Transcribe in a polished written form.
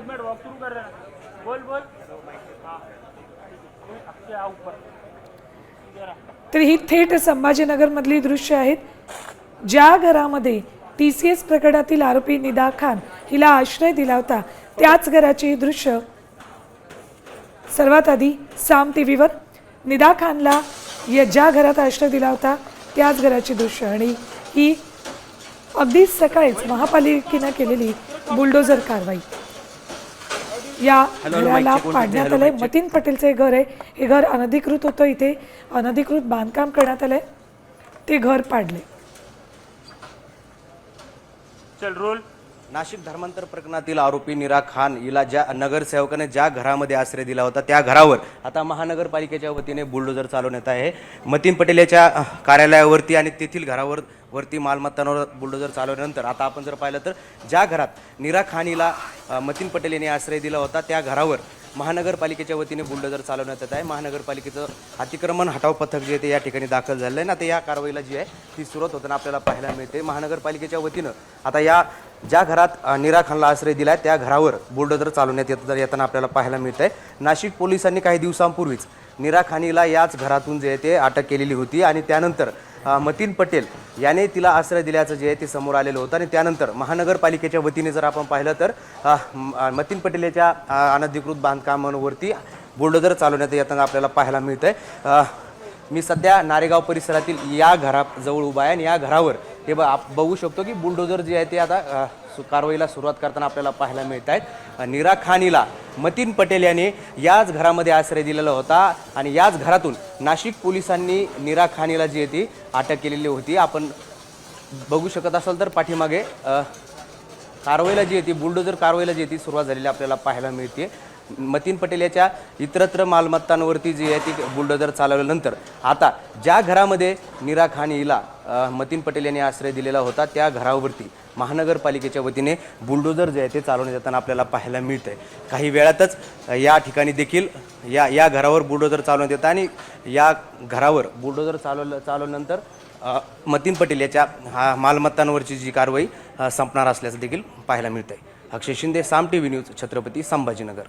एक minute walk through कर रहे हैं, बोल बोल। हाँ आपके आ ऊपर जरा। तर ही थेट संभाजीनगरमधली दृश्य आहेत, ज्या घरामध्ये TCS प्रकरणातील आरोपी निदा खान हिला आश्रय दिला होता त्याच घराची ही दृश्य सर्वात आधी साम टीव्हीवर निदा खानला ज्या घरात आश्रय दिला होता त्याच घराची दृश्य आणि ही अगदी सकाळीच महापालिकेनं केलेली बुलडोझर कारवाई। या घराला पाडण्यात आलंय, मतीन पटेलचे घर आहे, हे घर अनधिकृत होतं, इथे अनधिकृत बांधकाम करण्यात आलंय, ते घर पाडले। चल रोल। नाशिक धर्मांतर प्रकरणातील आरोपी नीरा खान हिला ज्या नगरसेवकाने ज्या घरामध्ये आश्रय दिला होता त्या घरावर आता महानगरपालिकेच्या वतीने बुलडोझर चालवण्यात आहे। मतीन पटेल याच्या कार्यालयावरती आणि तेथील घरावर वरती मालमत्तांवर बुलडोझर चालवल्यानंतर आता आपण जर पाहिलं तर ज्या घरात नीरा खान हिला मतीन पटेल यांनी आश्रय दिला होता त्या घरावर महानगरपालिकेच्या वतीने बुलडोझर चालवण्यात येत आहे। महानगरपालिकेचं अतिक्रमण हटाव पथक जे आहे ते या ठिकाणी दाखल झालं आहे ना, आता या कारवाईला जी आहे ती सुरुवात होताना आपल्याला पाहायला मिळते। महानगरपालिकेच्या वतीनं आता या ज्या घरात नीरा खानला आश्रय दिला आहे त्या घरावर बुलडोझर चालवण्यात येताना आपल्याला पाहायला मिळत आहे। नाशिक पोलिसांनी काही दिवसांपूर्वीच नीरा खानला याच घरातून जे आहे ते अटक केलेली होती आणि त्यानंतर मतीन पटेल याने तिला आश्रय दिल्याचं जे आहे ते समोर आलेलं होतं आणि त्यानंतर महानगरपालिकेच्या वतीने जर आपण पाहिलं तर मतीन पटेल याच्या अनधिकृत बांधकामांवरती बुलडोझर चालवण्यात येताना आपल्याला पाहायला मिळत आहे। मी सध्या नारेगाव परिसरातील या घराजवळ उभा आहे आणि या घरावर हे बघू शकतो की बुलडोझर जे आहे ते आता कारवाईला सुरुवात करताना आपल्याला पाहायला मिळत आहेत। नीरा खान हिला मतीन पटेल याने याच घरामध्ये आश्रय दिलेला होता आणि याच घरातून नाशिक पोलिसांनी नीरा खान हिला जी आहे ती अटक केलेली होती। आपण बघू शकत असाल तर पाठीमागे कारवाईला जी आहे ती बुलडोझर कारवाईला जी आहे ती सुरुवात झालेली आपल्याला पाहायला मिळते। मतीन पटेल याच्या इतरत्र मालमत्तांवरती जी आहे ती बुलडोझर चालवल्यानंतर आता ज्या घरामध्ये नीरा खान हिला मतीन पटेल यांनी आश्रय दिलेला होता त्या घरावरती महानगरपालिकेच्या वतीने बुलडोझर जे आहे ते चालवण्यात येताना आपल्याला पाहायला मिळतंय। काही वेळातच या ठिकाणी देखील या घरावर बुलडोझर चालवण्यात येतं आणि या घरावर बुलडोझर चालवल्यानंतर मतीन पटेल याच्या मालमत्तांवरची जी कारवाई संपणार असल्याचं देखील पाहायला मिळतंय। अक्षय शिंदे, साम टीव्ही न्यूज, छत्रपती संभाजीनगर।